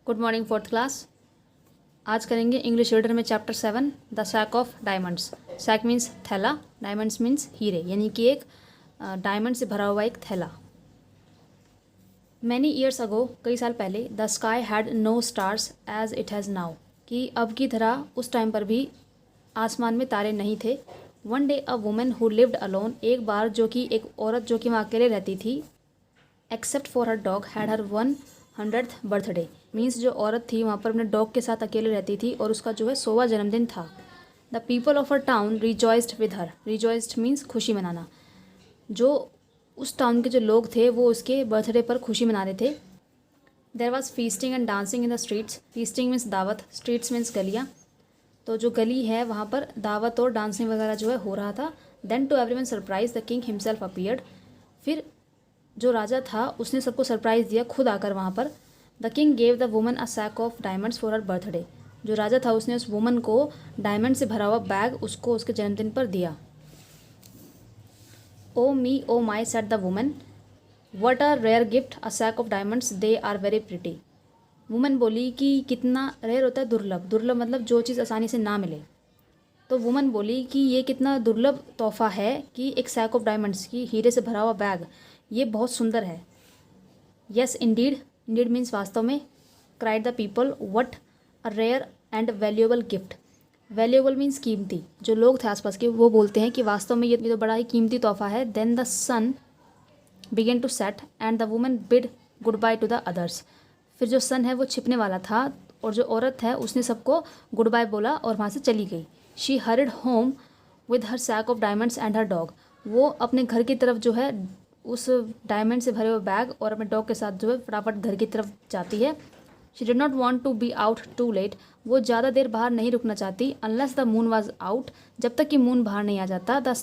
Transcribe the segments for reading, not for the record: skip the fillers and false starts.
Good morning fourth class. आज करेंगे English reader में chapter 7 the sack of diamonds. Sack means थैला, diamonds means हीरे, यानी कि एक डायमंड से भरा हुआ एक थैला। मैनी ईयर्स अगो, कई साल पहले, the sky had no stars as it has now, कि अब की तरह उस टाइम पर भी आसमान में तारे नहीं थे। One day a woman who lived alone, एक बार जो कि एक औरत जो कि वहाँ अकेले रहती थी, except for her dog had her 100th birthday, means जो औरत थी वहाँ पर अपने डॉग के साथ अकेले रहती थी और उसका जो है 100वां जन्मदिन था। The people of her town rejoiced with her, rejoiced means खुशी मनाना। जो उस टाउन के जो लोग थे वो उसके बर्थडे पर खुशी मना रहे थे। There was feasting and dancing in the streets, feasting means दावत, स्ट्रीट्स मीन्स गलियाँ, तो जो गली है वहाँ पर दावत और डांसिंग वगैरह जो है हो रहा था। Then to everyone surprise the king himself appeared, फिर जो राजा था उसने सबको सरप्राइज़ दिया खुद आकर वहाँ पर। The king gave the woman a sack of diamonds for her birthday, जो राजा था उसने उस वुमन को डायमंड से भरा हुआ बैग उसको उसके जन्मदिन पर दिया। O me O my said the woman, what a rare gift, a sack of diamonds, they are very pretty. Woman बोली कि कितना रेयर होता है, दुर्लभ, दुर्लभ मतलब जो चीज़ आसानी से ना मिले। तो वुमन बोली कि ये कितना दुर्लभ तोहफा है कि एक सैक ऑफ डायमंड्स की, हीरे से भरा हुआ बैग, ये बहुत सुंदर है। यस इंडीड, इंडीड मीन्स वास्तव में। Cried the people, what a rare and valuable gift, valuable means कीमती, जो लोग थे आसपास के वो बोलते हैं कि वास्तव में ये तो बड़ा ही कीमती तोहफा है। Then the sun began to set and the woman bid good bye to the others, फिर जो सन है वो छिपने वाला था और जो औरत है उसने सबको गुड बाय बोला और वहाँ से चली गई। She hurried home with her sack of diamonds and her dog, वो अपने घर की तरफ जो है उस डायमंड से भरे हुए बैग और अपने डॉग के साथ जो है फटाफट घर की तरफ जाती है। She did not want to be out too late, वो ज़्यादा देर बाहर नहीं रुकना चाहती। Unless the moon was out, जब तक कि मून बाहर नहीं आ जाता। The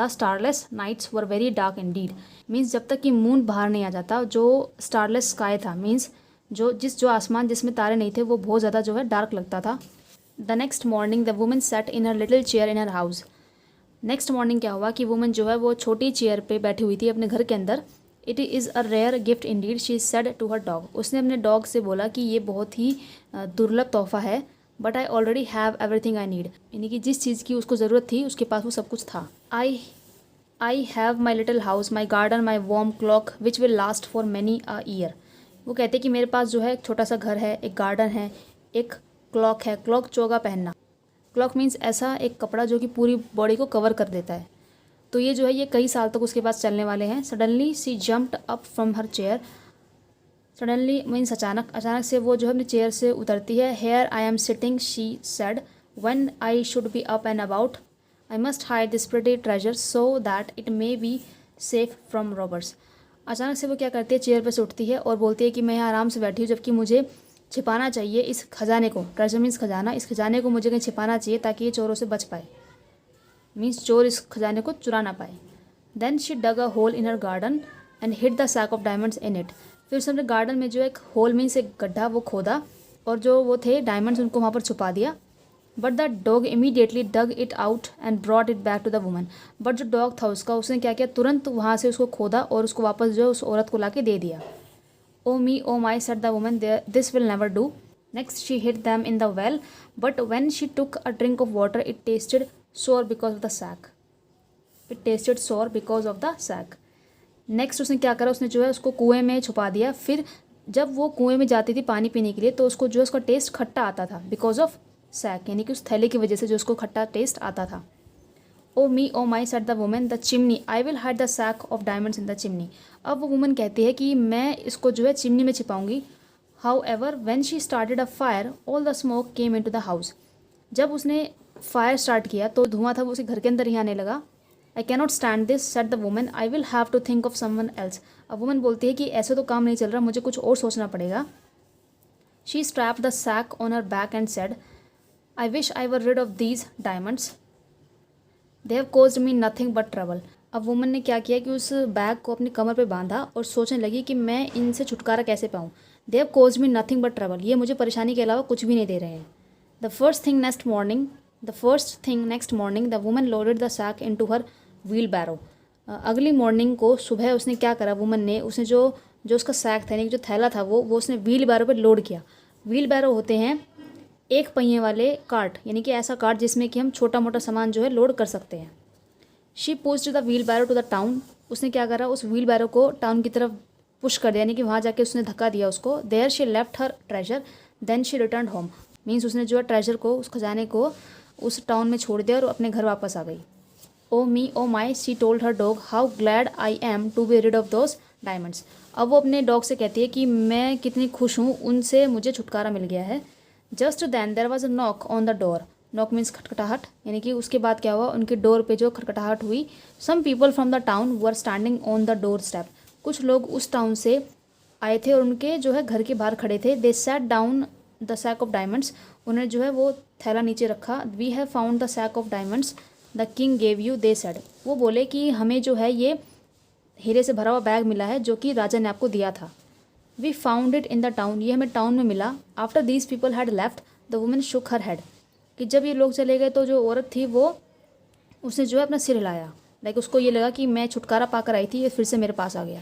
starless nights were very dark indeed, means जब तक कि मून बाहर नहीं आ जाता, जो स्टारलेस स्काई था मीन्स जो आसमान जिसमें तारे नहीं थे वो बहुत ज़्यादा जो है डार्क लगता था। The next morning the woman set in her little chair in her house, next morning क्या हुआ कि वुमन जो है वो छोटी चेयर पे बैठी हुई थी अपने घर के अंदर। It is a rare gift indeed, she said to her dog, उसने अपने डॉग से बोला कि ये बहुत ही दुर्लभ तोहफा है। But I already have everything I need, यानी कि जिस चीज़ की उसको ज़रूरत थी उसके पास वो सब कुछ था। I have my little house, my garden, my warm cloak which will last for many a year, वो कहते हैं कि मेरे पास जो है एक छोटा सा घर है, एक गार्डन है, एक क्लॉक है, क्लॉक चोगा पहनना, क्लॉक मीन्स ऐसा एक कपड़ा जो कि पूरी बॉडी को कवर कर देता है, तो ये जो है ये कई साल तक उसके पास चलने वाले हैं। Suddenly she jumped up from her chair, suddenly means अचानक, अचानक से वो जो है अपनी चेयर से उतरती है। Here I am sitting she said, when I should be up and about, I must hide this pretty treasure so that it may be safe from robbers. अचानक से वो क्या करती है, चेयर पर से उठती है और बोलती है कि मैं यहाँ आराम से बैठी हूँ, जबकि मुझे छिपाना चाहिए इस खजाने को, ट्रेजर मीन्स खजाना, इस खजाने को मुझे कहीं छिपाना चाहिए ताकि ये चोरों से बच पाए, मीन्स चोर इस खजाने को चुरा ना पाए। Then she dug a hole in her garden and hid the sack of diamonds in it, फिर उसने अपने गार्डन में जो एक होल मीन्स एक गड्ढा वो खोदा और जो वो थे डायमंड्स उनको वहाँ पर छुपा दिया। But the dog immediately dug it out and brought it back to the woman, but जो डॉग था उसका, उसने क्या किया, तुरंत वहाँ से उसको खोदा और उसको वापस जो है उस औरत को ला के दे दिया। O me O my said the woman, this will never do. Next she hid them in the well, but when she took a drink of water it tasted sour because of the sack, it tasted sour because of the sack. Next उसने क्या करा, उसने जो है उसको कुएं में छुपा दिया, फिर जब वो कुएं में जाती थी पानी पीने के लिए तो उसको जो है उसका टेस्ट खट्टा आता था, बिकॉज ऑफ सैक, यानी कि उस थैले की वजह से जो उसको खट्टा टेस्ट आता था। O me O my said the woman, the chimney, I will hide the sack of diamonds in the chimney. अब वो वुमन कहती है कि मैं इसको जो है चिमनी में छिपाऊंगी। However when she started a fire all the smoke came in to the house, जब उसने फायर स्टार्ट किया तो धुआं था वो उसे घर के अंदर ही आने लगा। I cannot stand this said the woman, I will have to think of someone else, अब वुमन बोलती है कि ऐसे तो काम नहीं चल रहा, मुझे कुछ और सोचना पड़ेगा। She strapped the sack on her back and said, I wish I were rid of these diamonds, they have caused me nothing but trouble. अब वुमन ने क्या किया कि उस बैग को अपनी कमर पे बांधा और सोचने लगी कि मैं इनसे छुटकारा कैसे पाऊँ। दे have caused me nothing but trouble, ये मुझे परेशानी के अलावा कुछ भी नहीं दे रहे हैं। The first thing next morning the woman loaded the sack in to her wheelbarrow, अगली मॉर्निंग को सुबह उसने क्या करा, वुमन ने उसने जो जो उसका सैक था यानी कि जो थैला था वो उसने व्हील बैरो पर लोड किया। व्हील बैरो होते हैं एक पहिए वाले कार्ट, यानी कि ऐसा कार्ट जिसमें कि हम छोटा मोटा सामान जो है लोड कर सकते हैं। She pushed the wheelbarrow to the town, उसने क्या करा, उस व्हील बैरो को टाउन की तरफ पुश कर दिया, यानी कि वहाँ जाके उसने धक्का दिया उसको। There she left her treasure then she return home, means उसने जो है ट्रेजर को, उस खजाने को उस टाउन में छोड़ दिया और अपने घर वापस आ गई। O me O my she told her dog how glad I am to be rid of those diamonds. अब वो अपने डॉग से कहती है कि मैं कितनी खुश हूँ, उनसे मुझे छुटकारा मिल गया है। Just then there was a knock on the door, knock means खटखटाहट, यानी कि उसके बाद क्या हुआ, उनके डोर पे जो खटखटाहट हुई। Some people from the town were standing on the doorstep, कुछ लोग उस टाउन से आए थे और उनके जो है घर के बाहर खड़े थे। They sat down the sack of diamonds, उन्होंने जो है वो थैला नीचे रखा। We have found the sack of diamonds the king gave you, they said, वो बोले कि हमें जो है ये हीरे से भरा हुआ बैग मिला है जो कि राजा ने आपको दिया था। We found it in the town, ये हमें टाउन में मिला। After these people had left the woman shook her head, कि जब ये लोग चले गए तो जो औरत थी वो उसने जो है अपना सिर हिलाया, लाइक उसको ये लगा कि मैं छुटकारा पाकर आई थी, ये फिर से मेरे पास आ गया।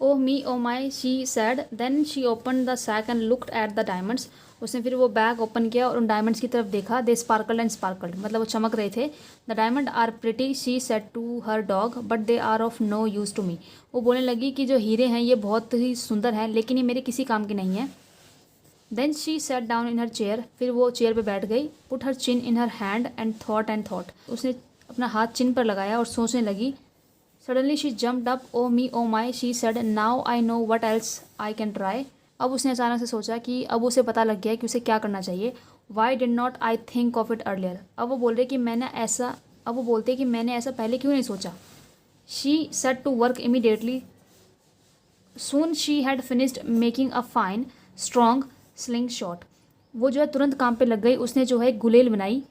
O me O my she said, then she open the sack and looked at the diamonds, उसने फिर वो बैग ओपन किया और उन डायमंड्स की तरफ देखा। दे स्पार्कल्ड एंड स्पार्कल्ड, मतलब वो चमक रहे थे। The diamond are pretty she said to her dog but they are of no use to me, वो बोलने लगी कि जो हीरे हैं ये बहुत ही सुंदर हैं लेकिन ये मेरे किसी काम के नहीं हैं। Then she sat down in her chair, फिर वो चेयर पे बैठ गई। Put her chin in her hand and thought, उसने अपना हाथ चिन पर लगाया और सोचने लगी। Suddenly she jumped up, oh me O my she said now I know what else I can try, अब उसने अचानक से सोचा कि अब उसे पता लग गया कि उसे क्या करना चाहिए। Why did not I think of it earlier, अब वो बोलते कि मैंने ऐसा पहले क्यों नहीं सोचा। She set to work immediately, soon she had finished making a fine strong slingshot, वो जो है तुरंत काम पे लग गई। उसने जो है गुलेल बनाई,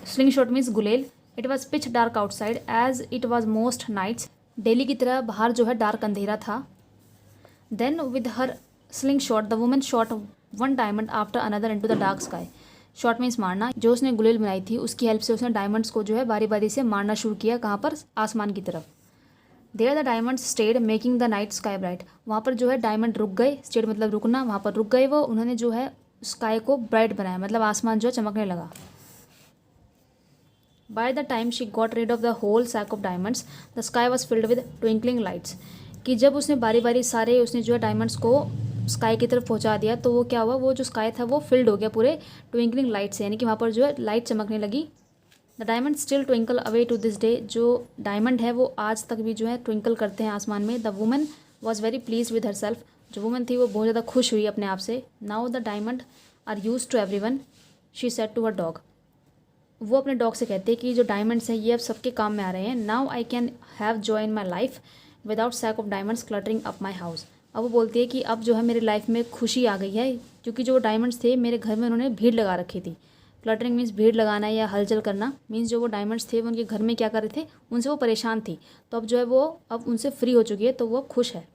स्लिंग शॉट मीन्स गुलेल। It was pitch dark outside as it was most nights, daily की तरह बाहर जो है डार्क अंधेरा था। Then with her slingshot the women shot one diamond after another into the dark sky, shot means मारना। जो उसने गुलेल बनाई थी उसकी हेल्प से उसने डायमंड्स को जो है बारी बारी से मारना शुरू किया, कहाँ पर, आसमान की तरफ। There the diamonds stayed making the night sky bright, वहाँ पर जो है डायमंड रुक गए, स्टेड मतलब रुकना, वहाँ पर रुक गए वो, उन्होंने जो है स्काई को ब्राइट बनाया, मतलब आसमान जो है चमकने लगा। By the time she got rid of the whole sack of diamonds the sky was filled with twinkling lights, कि जब उसने बारी बारी सारे उसने जो है डायमंड्स को स्काई की तरफ पहुँचा दिया तो वो क्या हुआ, वो जो स्काई था वो फिल्ड हो गया पूरे ट्विंकलिंग लाइट से, यानी कि वहाँ पर जो है लाइट चमकने लगी। The diamond still twinkle away to this day, जो डायमंड है वो आज तक भी जो है ट्विंकल करते हैं आसमान में। The woman was very pleased with herself, जो वुमन थी वो बहुत ज़्यादा खुश हुई अपने आप से। Now the diamond are use to everyone, she said to her dog, वो अपने डॉग से कहते हैं कि जो डायमंड्स हैं ये अब सबके काम में आ रहे हैं। Now I can have joy in my life without sack of diamonds cluttering up my house, अब वो बोलती है कि अब जो है मेरी लाइफ में खुशी आ गई है, क्योंकि जो डायमंड्स थे मेरे घर में उन्होंने भीड़ लगा रखी थी। क्लटरिंग मीन्स भीड़ लगाना या हलचल करना, मीन्स जो वो डायमंड्स थे वो उनके घर में क्या कर रहे थे, उनसे वो परेशान थी, तो अब जो है वो अब उनसे फ्री हो चुकी है तो वो खुश है।